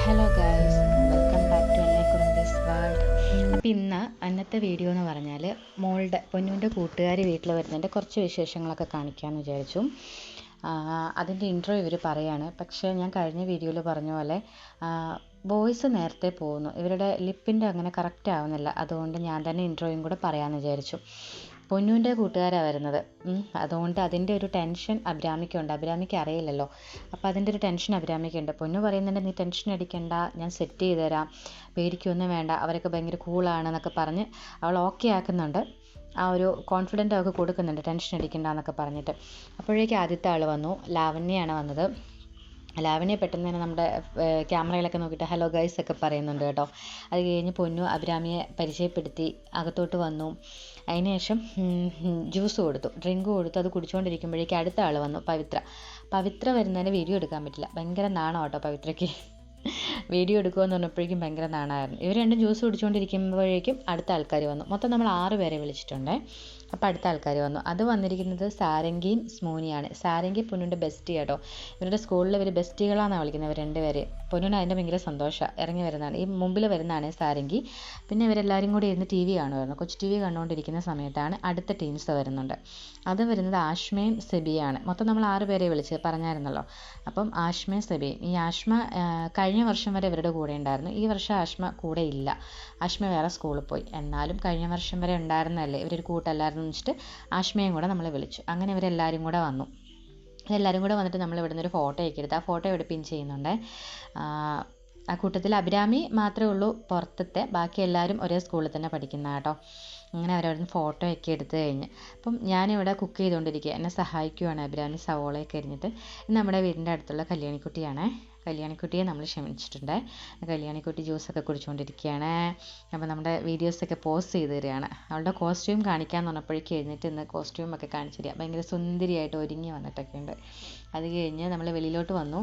Hello guys, welcome back to എന്നെ കുറുമ്പീസ് world. അപ്പോൾ ഇന്നത്തെ വീഡിയോ എന്ന് പറഞ്ഞാൽ പൊന്നുവിൻ്റെ കൂട്ടുകാർ വീട്ടിൽ വരുന്നതിൻ്റെ കുറച്ച് വിശേഷങ്ങളൊക്കെ കാണിക്കാമെന്ന് വിചാരിച്ചു. അതിൻ്റെ ഇൻട്രോ ഇവർ പറയാണ്. പക്ഷേ ഞാൻ കഴിഞ്ഞ വീഡിയോയിൽ പറഞ്ഞ പോലെ വോയിസ് നേരത്തെ പോകുന്നു, ഇവരുടെ ലിപ്പിൻ്റെ അങ്ങനെ കറക്റ്റ് ആവുന്നില്ല. അതുകൊണ്ട് ഞാൻ തന്നെ ഇൻട്രോയും കൂടെ പറയാമെന്ന് വിചാരിച്ചു. പൊന്നുവിൻ്റെ കൂട്ടുകാരാണ് വരുന്നത്. അതുകൊണ്ട് അതിൻ്റെ ഒരു ടെൻഷൻ അഭിരാമിക്കുണ്ട്. അഭിരാമിക്ക് അറിയില്ലല്ലോ, അപ്പോൾ അതിൻ്റെ ഒരു ടെൻഷൻ അഭിരാമിക്കുണ്ട്. പൊന്നു പറയുന്നുണ്ട്, നീ ടെൻഷൻ അടിക്കണ്ട, ഞാൻ സെറ്റ് ചെയ്ത് തരാം, പേടിക്കൊന്നും വേണ്ട, അവരൊക്കെ ഭയങ്കര കൂളാണെന്നൊക്കെ പറഞ്ഞ് അവൾ ഓക്കെ ആക്കുന്നുണ്ട്. ആ ഒരു കോൺഫിഡൻറ്റ് അവൾക്ക് കൊടുക്കുന്നുണ്ട്, ടെൻഷൻ അടിക്കണ്ട എന്നൊക്കെ പറഞ്ഞിട്ട്. അപ്പോഴേക്കും ആദ്യത്തെ ആൾ വന്നു, ലാവണ്യാണ് വന്നത്. ലാവണ്യ പെട്ടെന്ന് തന്നെ നമ്മുടെ ക്യാമറയിലൊക്കെ നോക്കിയിട്ട് ഹലോ ഗൈസ് ഒക്കെ പറയുന്നുണ്ട് കേട്ടോ. അത് കഴിഞ്ഞ് പൊന്നു അഭിരാമിയെ പരിചയപ്പെടുത്തി അകത്തോട്ട് വന്നു. അതിനുശേഷം ജ്യൂസ് കൊടുത്തു, ഡ്രിങ്ക് കൊടുത്തു. അത് കുടിച്ചുകൊണ്ടിരിക്കുമ്പോഴേക്കും അടുത്ത ആൾ വന്നു, പവിത്ര വരുന്നതിന് വീഡിയോ എടുക്കാൻ പറ്റില്ല, ഭയങ്കര നാണം കേട്ടോ പവിത്രയ്ക്ക്. വീഡിയോ എടുക്കുമെന്ന് പറഞ്ഞപ്പോഴേക്കും ഭയങ്കര നാണമായിരുന്നു. ഇവർ രണ്ടും ജ്യൂസ് കുടിച്ചുകൊണ്ടിരിക്കുമ്പോഴേക്കും അടുത്ത ആൾക്കാർ വന്നു. മൊത്തം നമ്മൾ 6 പേരെ വിളിച്ചിട്ടുണ്ട്. അപ്പോൾ അടുത്ത ആൾക്കാർ വന്നു. അത് വന്നിരിക്കുന്നത് സാരംഗിയും സ്മൂനിയാണ്. സാരംഗി പൊന്നുവിൻ്റെ ബെസ്റ്റി കേട്ടോ. ഇവരുടെ സ്കൂളിൽ ഇവർ ബെസ്റ്റികളാണെന്നാണ് വിളിക്കുന്നത് ഇവർ 2 പേര്. പൊന്നുവിന് അതിൻ്റെ ഭയങ്കര സന്തോഷമാണ്. ഇറങ്ങി വരുന്നതാണ്, ഈ മുമ്പിൽ വരുന്നതാണ് സാരംഗി. പിന്നെ ഇവരെല്ലാവരും കൂടി ഇരുന്ന് TV കാണുമായിരുന്നു. കൊച്ചു TV കണ്ടുകൊണ്ടിരിക്കുന്ന സമയത്താണ് അടുത്ത ടീംസ് വരുന്നുണ്ട്. അത് വരുന്നത് ആഷ്മയും സെബിയാണ്. മൊത്തം നമ്മൾ 6 പേരെ വിളിച്ച് പറഞ്ഞായിരുന്നല്ലോ. അപ്പം ആഷ്മയും സെബിയും. ഈ ആഷ്മ കഴിഞ്ഞ വർഷം വരെ ഇവരുടെ കൂടെ ഉണ്ടായിരുന്നു. ഈ വർഷം ആഷ്മ കൂടെ ഇല്ല. ആഷ്മ വേറെ സ്കൂളിൽ പോയി. എന്നാലും കഴിഞ്ഞ വർഷം വരെ ഉണ്ടായിരുന്നല്ലേ, ഇവരൊരു കൂട്ടല്ലായിരുന്നു വെച്ചിട്ട് ആഷ്മയും കൂടെ നമ്മൾ വിളിച്ചു. അങ്ങനെ ഇവരെല്ലാവരും കൂടെ വന്നു. എല്ലാവരും കൂടെ വന്നിട്ട് നമ്മൾ ഇവിടുന്ന് ഒരു ഫോട്ടോയൊക്കെ എടുത്ത് ആ ഫോട്ടോ ഇവിടെ പിൻ ചെയ്യുന്നുണ്ട്. ആ കൂട്ടത്തിൽ അഭിരാമി മാത്രമേ ഉള്ളൂ പുറത്തത്തെ, ബാക്കി എല്ലാവരും ഒരേ സ്കൂളിൽ തന്നെ പഠിക്കുന്ന കേട്ടോ. അങ്ങനെ അവരവിടുന്ന് ഫോട്ടോ ഒക്കെ എടുത്തു കഴിഞ്ഞ് അപ്പം ഞാനിവിടെ കുക്ക് ചെയ്തുകൊണ്ടിരിക്കുക, എന്നെ സഹായിക്കുവാണ് അഭിരാമി സവോളയൊക്കെ അരിഞ്ഞിട്ട്. നമ്മുടെ വീടിൻ്റെ അടുത്തുള്ള കല്യാണിക്കുട്ടിയാണ്. കല്യാണിക്കുട്ടിയെ നമ്മൾ ക്ഷമിച്ചിട്ടുണ്ട്. കല്യാണിക്കുട്ടി ജ്യൂസൊക്കെ കുടിച്ചുകൊണ്ടിരിക്കുകയാണ്. അപ്പോൾ നമ്മുടെ വീഡിയോസൊക്കെ പോസ്റ്റ് ചെയ്ത് തരികയാണ്. അവളുടെ കോസ്റ്റ്യൂം കാണിക്കാമെന്ന് പറഞ്ഞപ്പോഴേക്കും എഴുന്നേറ്റ് ഇന്ന് കോസ്റ്റ്യൂമൊക്കെ കാണിച്ചു തരിക. ഭയങ്കര സുന്ദരിയായിട്ട് ഒരുങ്ങി വന്നിട്ടൊക്കെ ഉണ്ട്. അത് കഴിഞ്ഞ് നമ്മൾ വെളിയിലോട്ട് വന്നു.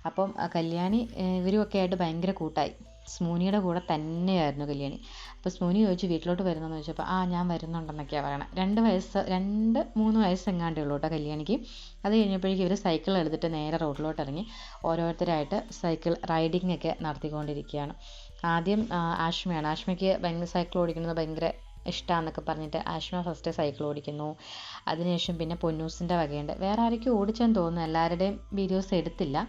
അപ്പം കല്യാണി ഇവരുമൊക്കെ ആയിട്ട് ഭയങ്കര കൂട്ടായി. സ്മൂനിയുടെ കൂടെ തന്നെയായിരുന്നു കല്യാണി. അപ്പോൾ സ്മൂനി ചോദിച്ചു വീട്ടിലോട്ട് വരുന്നതെന്ന് ചോദിച്ചപ്പോൾ ഞാൻ വരുന്നുണ്ടെന്നൊക്കെയാണ് പറയണം. 2-3 വയസ്സെങ്ങാണ്ടേ ഉള്ളൂ കേട്ടോ കല്യാണിക്ക്. അത് കഴിഞ്ഞപ്പോഴേക്കും ഇവർ സൈക്കിൾ എടുത്തിട്ട് നേരെ റോഡിലോട്ട് ഇറങ്ങി ഓരോരുത്തരായിട്ട് സൈക്കിൾ റൈഡിംഗ് ഒക്കെ നടത്തിക്കൊണ്ടിരിക്കുകയാണ്. ആദ്യം ആഷ്മയാണ്. ആഷ്മയ്ക്ക് ഭയങ്കര സൈക്കിൾ ഓടിക്കുന്നത് ഭയങ്കര ഇഷ്ടമാണെന്നൊക്കെ പറഞ്ഞിട്ട് ആഷ്മ ഫസ്റ്റ് സൈക്കിൾ ഓടിക്കുന്നു. അതിനുശേഷം പിന്നെ പൊന്നൂസിൻ്റെ വകയുണ്ട്. വേറെ ആരൊക്കെയും ഓടിച്ചെന്ന് തോന്നുന്നു, എല്ലാവരുടെയും വീഡിയോസ് എടുത്തില്ല.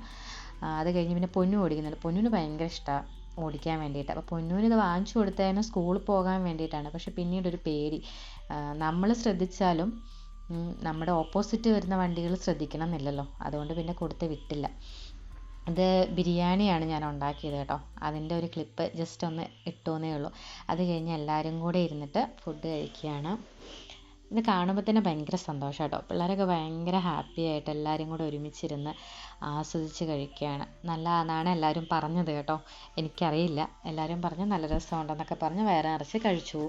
അത് കഴിഞ്ഞ് പിന്നെ പൊന്നു ഓടിക്കുന്നുണ്ട്. പൊന്നുവിന് ഭയങ്കര ഇഷ്ടമാണ് ഓടിക്കാൻ വേണ്ടിയിട്ട്. അപ്പോൾ പൊന്നുവിന് ഇത് വാങ്ങിച്ചു കൊടുത്തതിന് സ്കൂളിൽ പോകാൻ വേണ്ടിയിട്ടാണ്. പക്ഷെ പിന്നീടൊരു പേടി, നമ്മൾ ശ്രദ്ധിച്ചാലും നമ്മുടെ ഓപ്പോസിറ്റ് വരുന്ന വണ്ടികൾ ശ്രദ്ധിക്കണം എന്നില്ലല്ലോ, അതുകൊണ്ട് പിന്നെ കൊടുത്ത് വിട്ടില്ല. ഇത് ബിരിയാണിയാണ് ഞാൻ ഉണ്ടാക്കിയത് കേട്ടോ. അതിൻ്റെ ഒരു ക്ലിപ്പ് ജസ്റ്റ് ഒന്ന് ഇട്ടുവെന്നേ ഉള്ളൂ. അത് കഴിഞ്ഞ് എല്ലാവരും കൂടെ ഇരുന്നിട്ട് ഫുഡ് കഴിക്കുകയാണ്. ഇത് കാണുമ്പോൾ തന്നെ ഭയങ്കര സന്തോഷം കേട്ടോ. പിള്ളേരൊക്കെ ഭയങ്കര ഹാപ്പി ആയിട്ട് എല്ലാവരും കൂടെ ഒരുമിച്ചിരുന്ന് ആസ്വദിച്ച് കഴിക്കുകയാണ്. നല്ലതാണെന്നാണ് എല്ലാവരും പറഞ്ഞത് കേട്ടോ. എനിക്കറിയില്ല, എല്ലാവരും പറഞ്ഞ് നല്ല രസമുണ്ടെന്നൊക്കെ പറഞ്ഞ് വയറ് നിറച്ച് കഴിച്ചു.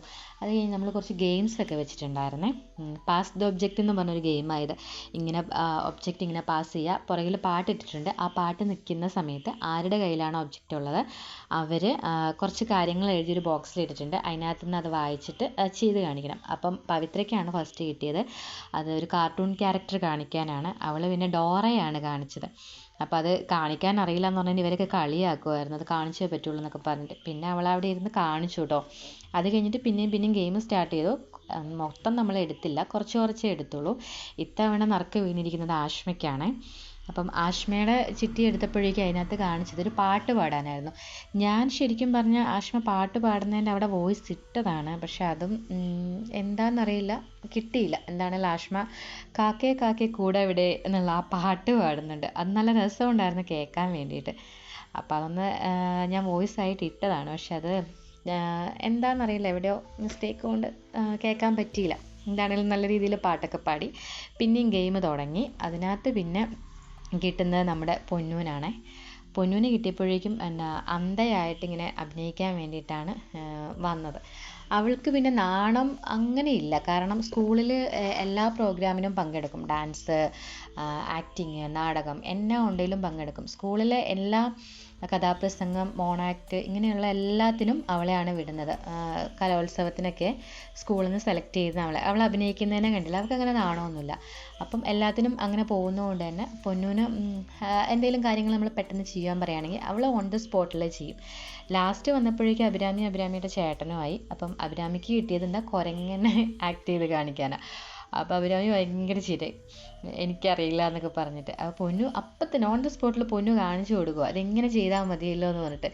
അത് കഴിഞ്ഞ് നമ്മൾ കുറച്ച് ഗെയിംസൊക്കെ വെച്ചിട്ടുണ്ടായിരുന്നേ. പാസ് ദ ഒബ്ജക്റ്റ് എന്ന് പറഞ്ഞൊരു ഗെയിമായത്. ഇങ്ങനെ ഒബ്ജക്റ്റ് ഇങ്ങനെ പാസ് ചെയ്യുക, പുറകിൽ പാട്ടിട്ടിട്ടുണ്ട്. ആ പാട്ട് നിൽക്കുന്ന സമയത്ത് ആരുടെ കയ്യിലാണോ ഒബ്ജക്റ്റ് ഉള്ളത് അവർ കുറച്ച് കാര്യങ്ങൾ എഴുതിയൊരു ബോക്സിൽ ഇട്ടിട്ടുണ്ട്. അതിനകത്ത് നിന്ന് അത് വായിച്ചിട്ട് ചെയ്ത് കാണിക്കണം. അപ്പം പവിത്രയ്ക്കാണ് ഫസ്റ്റ് കിട്ടിയത്. അത് ഒരു കാർട്ടൂൺ ക്യാരക്ടർ കാണിക്കാനാണ്. അവൾ പിന്നെ ഡോറയാണ് കാണിച്ചത്. അപ്പോൾ അത് കാണിക്കാൻ അറിയില്ല എന്ന് പറഞ്ഞാൽ ഇവരൊക്കെ കളിയാക്കുമായിരുന്നു, അത് കാണിച്ചേ പറ്റുള്ളൂ എന്നൊക്കെ പറഞ്ഞിട്ട്. പിന്നെ അവൾ അവിടെ ഇരുന്ന് കാണിച്ചു കേട്ടോ. അത് കഴിഞ്ഞിട്ട് പിന്നെയും ഗെയിം സ്റ്റാർട്ട് ചെയ്തു. മൊത്തം നമ്മൾ എടുത്തില്ല, കുറച്ചേ എടുത്തുള്ളൂ. ഇത്തവണ നറുക്ക് വീണിരിക്കുന്നത് ആഷ്മയ്ക്കാണ്. അപ്പം ആഷ്മയുടെ ചിട്ടി എടുത്തപ്പോഴേക്കും അതിനകത്ത് കാണിച്ചത് ഒരു പാട്ട് പാടാനായിരുന്നു. ഞാൻ ശരിക്കും പറഞ്ഞാൽ ആഷ്മ പാട്ട് പാടുന്നതിൻ്റെ അവിടെ വോയിസ് ഇട്ടതാണ്. പക്ഷെ അതും എന്താണെന്നറിയില്ല, കിട്ടിയില്ല. എന്താണെങ്കിലും ആഷ്മ കാക്കേ കൂടെ ഇവിടെ എന്നുള്ള ആ പാട്ട് പാടുന്നുണ്ട്. അത് നല്ല രസമുണ്ടായിരുന്നു കേൾക്കാൻ വേണ്ടിയിട്ട്. അപ്പോൾ അതൊന്ന് ഞാൻ വോയിസ് ആയിട്ട് ഇട്ടതാണ്. പക്ഷെ അത് എന്താണെന്നറിയില്ല, എവിടെയോ മിസ്റ്റേക്ക് കൊണ്ട് കേൾക്കാൻ പറ്റിയില്ല. എന്താണെങ്കിലും നല്ല രീതിയിൽ പാട്ടൊക്കെ പാടി. പിന്നെയും ഗെയിം തുടങ്ങി. അതിനകത്ത് പിന്നെ കിട്ടുന്നത് നമ്മുടെ പൊന്നൂനാണ്. പൊന്നൂന് കിട്ടിയപ്പോഴേക്കും അന്ധയായിട്ട് ഇങ്ങനെ അഭിനയിക്കാൻ വേണ്ടിയിട്ടാണ് വന്നത്. അവൾക്ക് പിന്നെ നാണം അങ്ങനെയില്ല, കാരണം സ്കൂളിൽ എല്ലാ പ്രോഗ്രാമിനും പങ്കെടുക്കും. ഡാൻസ്, ആക്ടിങ്, നാടകം എന്നാ ഉണ്ടെങ്കിലും പങ്കെടുക്കും. സ്കൂളിലെ എല്ലാ കഥാപ്രസംഗം, മോണാക്ട് ഇങ്ങനെയുള്ള എല്ലാത്തിനും അവളെയാണ് വിടുന്നത്. കലോത്സവത്തിനൊക്കെ സ്കൂളിൽ നിന്ന് സെലക്ട് ചെയ്ത് അവൾ അഭിനയിക്കുന്നതിനെ കണ്ടില്ല, അവർക്ക് അങ്ങനെ നാണമൊന്നുമില്ല. അപ്പം എല്ലാത്തിനും അങ്ങനെ പോകുന്നതുകൊണ്ട് തന്നെ പൊന്നൂന് എന്തെങ്കിലും കാര്യങ്ങൾ നമ്മൾ പെട്ടെന്ന് ചെയ്യാൻ പറയുകയാണെങ്കിൽ അവൾ ഓൺ ദ സ്പോട്ടിൽ ചെയ്യും. ലാസ്റ്റ് വന്നപ്പോഴേക്കും അഭിരാമിയുടെ ചേട്ടനുമായി. അപ്പം അഭിരാമിക്ക് കിട്ടിയത് എന്താ, കുരങ്ങനെ ആക്ട് ചെയ്ത് കാണിക്കാനാണ്. അപ്പോൾ അഭിരാമി ഭയങ്കര ചിരി, എനിക്കറിയില്ല എന്നൊക്കെ പറഞ്ഞിട്ട്. അപ്പോൾ പൊന്നു അപ്പം തന്നെ ഓൺ ദ സ്പോട്ടിൽ പൊന്നു കാണിച്ചു കൊടുക്കുക, അതെങ്ങനെ ചെയ്താൽ മതിയല്ലോ എന്ന് പറഞ്ഞിട്ട്.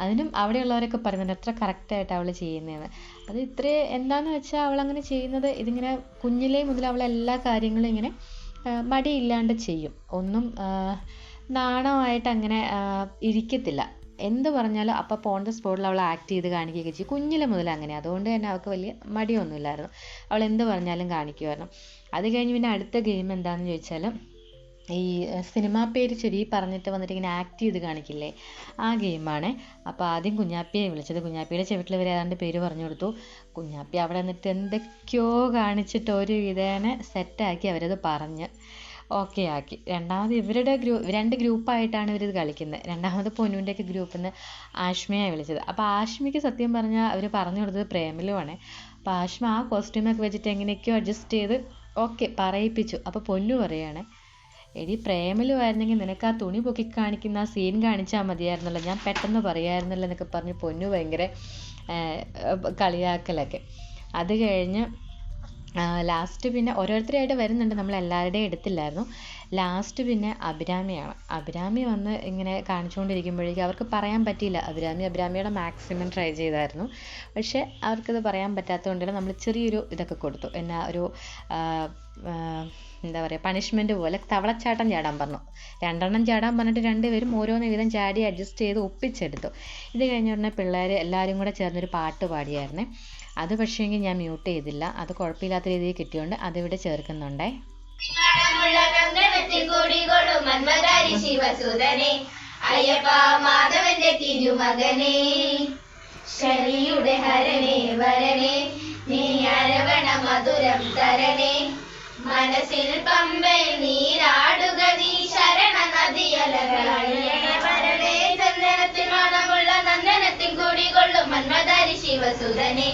അതിനും അവിടെയുള്ളവരൊക്കെ പറയുന്നുണ്ട് എത്ര കറക്റ്റായിട്ട് അവൾ ചെയ്യുന്നതെന്ന്. അത് എന്താണെന്ന് വെച്ചാൽ അവളങ്ങനെ ചെയ്യുന്നത്, ഇതിങ്ങനെ കുഞ്ഞിലേ മുതൽ അവൾ എല്ലാ കാര്യങ്ങളും ഇങ്ങനെ മടിയില്ലാണ്ട് ചെയ്യും. ഒന്നും നാണമായിട്ട് അങ്ങനെ ഇരിക്കത്തില്ല. എന്ത് പറഞ്ഞാലും അപ്പം ഓൺ ദ സ്പോട്ടിൽ അവൾ ആക്ട് ചെയ്ത് കാണിക്കുകയൊക്കെ ചെയ്യും. കുഞ്ഞിലെ മുതൽ അങ്ങനെ, അതുകൊണ്ട് തന്നെ അവൾക്ക് വലിയ മടിയൊന്നുമില്ലായിരുന്നു. അവൾ എന്ത് പറഞ്ഞാലും കാണിക്കുമായിരുന്നു. അത് കഴിഞ്ഞ് പിന്നെ അടുത്ത ഗെയിം എന്താണെന്ന് ചോദിച്ചാൽ ഈ സിനിമാ പേര് ചൊല്ലി പറഞ്ഞിട്ട് വന്നിട്ട് ഇങ്ങനെ ആക്ട് ചെയ്ത് കാണിക്കില്ലേ, ആ ഗെയിമാണ്. അപ്പോൾ ആദ്യം കുഞ്ഞാപ്പിയെ വിളിച്ചത്. കുഞ്ഞാപ്പിയുടെ ചെവിട്ടിൽ വരെ ഏതാണ്ട് പേര് പറഞ്ഞു കൊടുത്തു. കുഞ്ഞാപ്പി അവിടെ നിന്നിട്ട് എന്തൊക്കെയോ കാണിച്ചിട്ട് ഒരു വിധേന സെറ്റാക്കി അവരത് പറഞ്ഞ് ഓക്കെ ആക്കി. രണ്ടാമത് ഇവരുടെ രണ്ട് ഗ്രൂപ്പായിട്ടാണ് ഇവരിത് കളിക്കുന്നത്. രണ്ടാമത് പൊന്നൂൻ്റെയൊക്കെ ഗ്രൂപ്പിൽ നിന്ന് ആഷ്മയാണ് വിളിച്ചത്. അപ്പോൾ ആഷ്മയ്ക്ക് സത്യം പറഞ്ഞാൽ അവർ പറഞ്ഞു കൊടുത്തത് പ്രേമലുമാണ്. അപ്പോൾ ആഷ്മ ആ കോസ്റ്റ്യൂമൊക്കെ വെച്ചിട്ട് എങ്ങനെയൊക്കെയോ അഡ്ജസ്റ്റ് ചെയ്ത് ഓക്കെ പറയിപ്പിച്ചു. അപ്പോൾ പൊന്നു പറയുകയാണ്, എടി പ്രേമലു ആയിരുന്നെങ്കിൽ നിനക്ക് ആ തുണി പൊക്കി കാണിക്കുന്ന ആ സീൻ കാണിച്ചാൽ മതിയായിരുന്നല്ലോ, ഞാൻ പെട്ടെന്ന് പറയായിരുന്നല്ലോ എന്നൊക്കെ പറഞ്ഞ് പൊന്നു ഭയങ്കര കളിയാക്കലൊക്കെ. അത് കഴിഞ്ഞ് ലാസ്റ്റ് പിന്നെ ഓരോരുത്തരായിട്ട് വരുന്നുണ്ട്, നമ്മളെല്ലാവരുടെയും എടുത്തില്ലായിരുന്നു. ലാസ്റ്റ് പിന്നെ അഭിരാമി വന്ന് ഇങ്ങനെ കാണിച്ചുകൊണ്ടിരിക്കുമ്പോഴേക്കും അവർക്ക് പറയാൻ പറ്റിയില്ല. അഭിരാമിയുടെ മാക്സിമം ട്രൈ ചെയ്തായിരുന്നു. പക്ഷേ അവർക്കത് പറയാൻ പറ്റാത്തതുകൊണ്ട് നമ്മൾ ചെറിയൊരു ഇതൊക്കെ കൊടുത്തു. എന്നാ ഒരു എന്താ പറയുക, പണിഷ്മെൻറ്റ് പോലെ തവളച്ചാട്ടം ചാടാൻ പറഞ്ഞു. 2 എണ്ണം ചാടാൻ പറഞ്ഞിട്ട് 2 പേരും ഓരോന്ന് വീതം ചാടി അഡ്ജസ്റ്റ് ചെയ്ത് ഒപ്പിച്ചെടുത്തു. ഇത് കഴിഞ്ഞ ഉടനെ പിള്ളേർ എല്ലാവരും കൂടെ ചേർന്നൊരു പാട്ട് പാടിയായിരുന്നേ. അത് പക്ഷേങ്കിൽ ഞാൻ മ്യൂട്ട് ചെയ്തില്ല, അത് കുഴപ്പമില്ലാത്ത രീതിയിൽ കിട്ടിയോണ്ട് അതിവിടെ ചേർക്കുന്നുണ്ടേ. അയ്യപ്പ മാധവന്റെ തിരുമകനെ, ശരിയുടെ ഹരനെ വരനെ, നീ അരവണ മധുരം തരണേ, മനസ്സിൽ പമ്പയിൽ നീരാടുക നീ ശരണ നദിയലകളെ, ചന്ദനത്തിൽ മണമുള്ള നന്ദനത്തിൽ കൂടികൊള്ളും മന്മദാരി ശിവസുതനെ,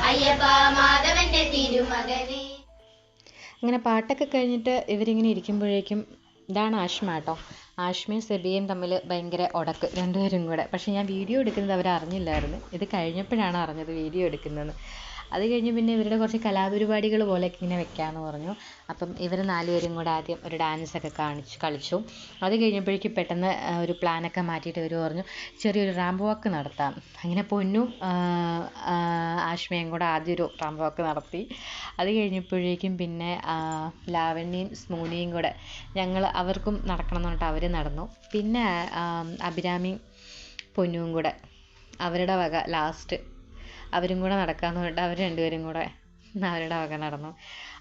അയ്യപ്പ മാധവന്റെ തിരുമകനെ. അങ്ങനെ പാട്ടൊക്കെ കഴിഞ്ഞിട്ട് ഇവരിങ്ങനെ ഇരിക്കുമ്പോഴേക്കും ഇതാണ് ആഷ്മ കേട്ടോ. ആഷ്മയും സെബിയയും തമ്മിൽ ഭയങ്കര ഉടക്ക്, രണ്ടുപേരും കൂടെ. പക്ഷേ ഞാൻ വീഡിയോ എടുക്കുന്നത് അവരറിഞ്ഞില്ലായിരുന്നു. ഇത് കഴിഞ്ഞപ്പോഴാണ് അറിഞ്ഞത് വീഡിയോ എടുക്കുന്നതെന്ന്. അത് കഴിഞ്ഞ് പിന്നെ ഇവരുടെ കുറച്ച് കലാപരിപാടികൾ പോലെയൊക്കെ ഇങ്ങനെ വെക്കാമെന്ന് പറഞ്ഞു. അപ്പം ഇവർ 4 പേരും കൂടെ ആദ്യം ഒരു ഡാൻസൊക്കെ കളിച്ചു. അത് കഴിഞ്ഞപ്പോഴേക്കും പെട്ടെന്ന് ഒരു പ്ലാനൊക്കെ മാറ്റിയിട്ട് ഇവർ പറഞ്ഞു ചെറിയൊരു റാമ്പ് വാക്ക് നടത്താം. അങ്ങനെ പൊന്നും ആഷ്മയും കൂടെ ആദ്യം ഒരു റാമ്പ് വാക്ക് നടത്തി. അത് കഴിഞ്ഞപ്പോഴേക്കും പിന്നെ ലാവണ്യയും സ്മൂനിയും കൂടെ അവർക്കും നടക്കണം എന്ന് പറഞ്ഞിട്ട് അവർ നടന്നു. പിന്നെ അഭിരാമിയും പൊന്നും കൂടെ അവരുടെ വക ലാസ്റ്റ് അവരും കൂടെ നടക്കാമെന്ന് പറഞ്ഞിട്ട് അവർ 2 പേരും കൂടെ അവരുടെ വക നടന്നു.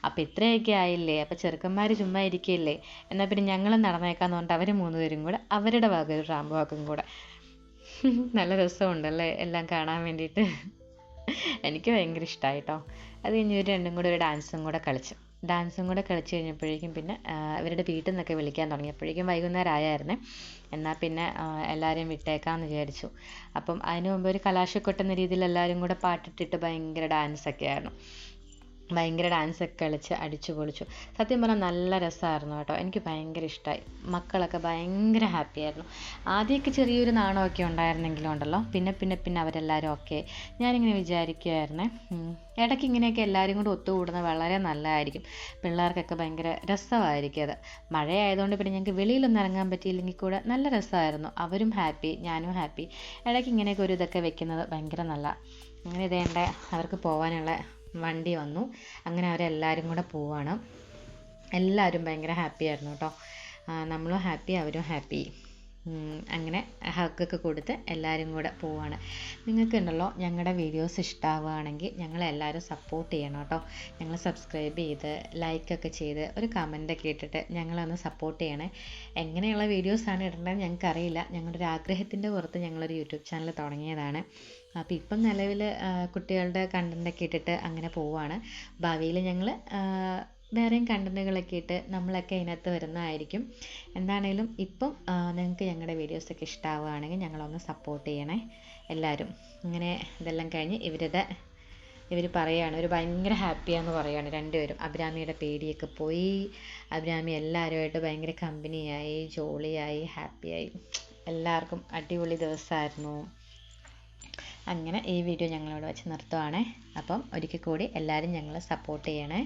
അപ്പോൾ ഇത്രയൊക്കെ ആയില്ലേ, അപ്പോൾ ചെറുക്കന്മാർ ചുമ്മാ ഇരിക്കുകയല്ലേ, എന്നാൽ പിന്നെ ഞങ്ങൾ നടന്നേക്കാമെന്ന് പറഞ്ഞിട്ട് അവർ 3 പേരും കൂടെ അവരുടെ വക ഒരു റാമ്പ് വാക്കും കൂടെ. നല്ല രസമുണ്ടല്ലേ എല്ലാം കാണാൻ വേണ്ടിയിട്ട്. എനിക്ക് ഭയങ്കര ഇഷ്ടമായി കേട്ടോ. അത് കഴിഞ്ഞ് ഇവർ 2 കൂടെ ഒരു ഡാൻസും കൂടെ കളിച്ചു കഴിഞ്ഞപ്പോഴേക്കും പിന്നെ ഇവരുടെ വീട്ടിൽ നിന്നൊക്കെ വിളിക്കാൻ തുടങ്ങിയപ്പോഴേക്കും വൈകുന്നേരം ആയായിരുന്നേ. എന്നാൽ പിന്നെ എല്ലാവരെയും വിട്ടേക്കാമെന്ന് വിചാരിച്ചു. അപ്പം അതിന് മുമ്പ് ഒരു കലാശക്കൊട്ടെന്ന രീതിയിൽ എല്ലാവരും കൂടെ പാട്ടിട്ടിട്ട് ഭയങ്കര ഡാൻസൊക്കെ ആയിരുന്നു. ഭയങ്കര ഡാൻസൊക്കെ കളിച്ച് അടിച്ചു പൊളിച്ചു. സത്യം പറഞ്ഞാൽ നല്ല രസമായിരുന്നു കേട്ടോ. എനിക്ക് ഭയങ്കര ഇഷ്ടമായി. മക്കളൊക്കെ ഭയങ്കര ഹാപ്പി ആയിരുന്നു. ആദ്യമൊക്കെ ചെറിയൊരു നാണമൊക്കെ ഉണ്ടായിരുന്നെങ്കിലും ഉണ്ടല്ലോ, പിന്നെ അവരെല്ലാവരും ഓക്കെ. ഞാനിങ്ങനെ വിചാരിക്കുമായിരുന്നേ, ഇടയ്ക്ക് ഇങ്ങനെയൊക്കെ എല്ലാവരും കൂടെ ഒത്തുകൂടുന്നത് വളരെ നല്ലതായിരിക്കും. പിള്ളേർക്കൊക്കെ ഭയങ്കര രസമായിരിക്കും അത്. മഴയായതുകൊണ്ട് പിന്നെ ഞങ്ങൾക്ക് വെളിയിലൊന്നും ഇറങ്ങാൻ പറ്റിയില്ലെങ്കിൽ കൂടെ നല്ല രസമായിരുന്നു. അവരും ഹാപ്പി, ഞാനും ഹാപ്പി. ഇടയ്ക്ക് ഇങ്ങനെയൊക്കെ ഒരു ഇതൊക്കെ വെക്കുന്നത് ഭയങ്കര നല്ല. അങ്ങനെ ഇതേണ്ട അവർക്ക് പോകാനുള്ള വണ്ടി വന്നു. അങ്ങനെ അവരെല്ലാവരും കൂടെ പോവാണ്. എല്ലാവരും ഭയങ്കര ഹാപ്പി ആയിരുന്നു കേട്ടോ. നമ്മളും ഹാപ്പി, അവരും ഹാപ്പി. അങ്ങനെ ഹഗ്ഗൊക്കെ കൊടുത്ത് എല്ലാവരും കൂടെ പോവാണ്. നിങ്ങൾക്കുണ്ടല്ലോ ഞങ്ങളുടെ വീഡിയോസ് ഇഷ്ടമാവുകയാണെങ്കിൽ ഞങ്ങളെല്ലാവരും സപ്പോർട്ട് ചെയ്യണം കേട്ടോ. ഞങ്ങൾ സബ്സ്ക്രൈബ് ചെയ്ത് ലൈക്കൊക്കെ ചെയ്ത് ഒരു കമൻറ്റൊക്കെ ഇട്ടിട്ട് ഞങ്ങളൊന്ന് സപ്പോർട്ട് ചെയ്യണേ. എങ്ങനെയുള്ള വീഡിയോസാണ് ഇടേണ്ടതെന്ന് ഞങ്ങൾക്കറിയില്ല. ഞങ്ങളുടെ ഒരു ആഗ്രഹത്തിൻ്റെ പുറത്ത് ഞങ്ങളൊരു യൂട്യൂബ് ചാനൽ തുടങ്ങിയതാണ്. അപ്പോൾ ഇപ്പം നിലവിൽ കുട്ടികളുടെ കണ്ടൻറ്റൊക്കെ ഇട്ടിട്ട് അങ്ങനെ പോവുകയാണ്. ഭാവിയിൽ ഞങ്ങൾ വേറെയും കണ്ടന്റുകളൊക്കെ ഇട്ട് നമ്മളൊക്കെ ഇതിനകത്ത് വരുന്നതായിരിക്കും. എന്താണേലും ഇപ്പം നിങ്ങൾക്ക് ഞങ്ങളുടെ വീഡിയോസൊക്കെ ഇഷ്ടമാവുകയാണെങ്കിൽ ഞങ്ങളൊന്ന് സപ്പോർട്ട് ചെയ്യണേ എല്ലാവരും. അങ്ങനെ ഇതെല്ലാം കഴിഞ്ഞ് ഇവർ പറയുകയാണ്, ഒരു ഭയങ്കര ഹാപ്പിയാന്ന് പറയുകയാണ് രണ്ടുപേരും. അഭിരാമിയുടെ പേടിയൊക്കെ പോയി, അഭിരാമി എല്ലാവരുമായിട്ട് ഭയങ്കര കമ്പനിയായി, ജോളിയായി, ഹാപ്പിയായി, എല്ലാവർക്കും അടിപൊളി ദിവസമായിരുന്നു. അങ്ങനെ ഈ വീഡിയോ ഞങ്ങളിവിടെ വെച്ച് നിർത്തുവാണേ. അപ്പം ഒരിക്കൽ കൂടി എല്ലാവരും ഞങ്ങളെ സപ്പോർട്ട് ചെയ്യണേ.